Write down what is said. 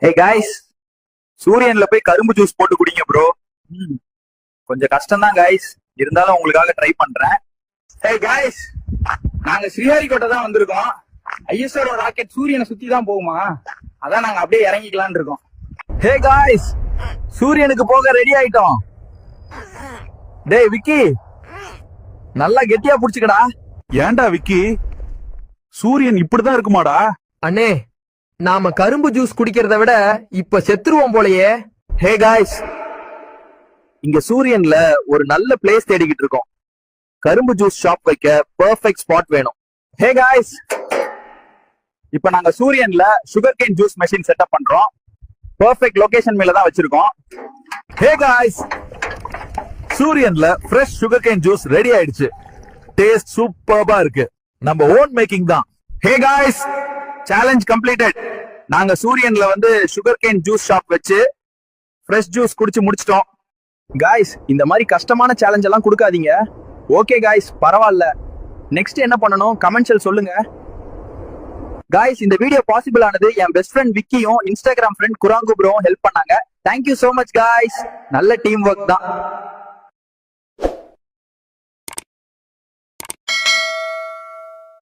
ஹே guys, சூரியன்ல போய் கரும்பு juice போட்டு குடிங்க ப்ரோ. கொஞ்சம் கஷ்டம் தான் காய்ஸ், இருந்தாலும் உங்களுக்காக ட்ரை பண்றேன். ஹே காய்ஸ், நாங்க ஸ்ரீஹரிகோட்டை தான் வந்திருக்கோம். ஐஎஸ்ஆர் ராக்கெட் சூரியனை சுத்தி தான் போகுமா, அதான் நாங்க அப்படியே இறங்கிக்கலாம்னு இருக்கோம். ஹே காய்ஸ், சூரியனுக்கு போக ரெடி ஆயிட்டோம். டேய் விக்கி, நல்லா கெட்டியா புடிச்சுக்கடா. ஏன்டா விக்கி, சூரியன் இப்படிதான் இருக்குமாடா? அண்ணே, நாம கரும்பு ஜூஸ் குடிக்கிறத விட இப்ப செத்துருவோம் போலயே. ஹே காய்ஸ், இங்க சூரியன்ல ஒரு நல்ல பிளேஸ் தேடிக்கிட்டு இருக்கோம். கரும்பு ஜூஸ் ஷாப் வைக்க பெர்ஃபெக்ட் ஸ்பாட் வேணும். ஹே காய்ஸ், இப்ப நாங்க சூரியன்ல sugar cane juice machine setup பண்றோம். பெர்ஃபெக்ட் லொகேஷன் மேல தான் வச்சிருக்கோம். ஹே காய்ஸ், சூரியன்ல fresh sugar cane juice ready ஆயிடுச்சு. டேஸ்ட் சூப்பர்பா இருக்கு. நம்ம ஓன் மேக்கிங் தான். Hey guys, challenge completed. நாங்க சூரியன்ல சுகர் கேன் ஜூஸ் ஷாப் வச்சு ஃப்ரெஷ் ஜூஸ் குடிச்சு முடிச்சிட்டோம். காய்ஸ், இந்த மாதிரி கஷ்டமான சேலஞ்ச் எல்லாம் கொடுக்காதீங்க. ஓகே காய்ஸ், பரவாயில்ல. நெக்ஸ்ட் என்ன பண்ணணும் கமெண்ட்ஸ்ல சொல்லுங்க. காய்ஸ், இந்த வீடியோ பாசிபிள் ஆனது என் பெஸ்ட் ஃப்ரெண்ட் விக்கியும் இன்ஸ்டாகிராம் ஃப்ரெண்ட் குராங்கு ப்ரோவும் ஹெல்ப் பண்ணாங்க. Thank you so much guys. நல்ல டீம் ஒர்க் தான்.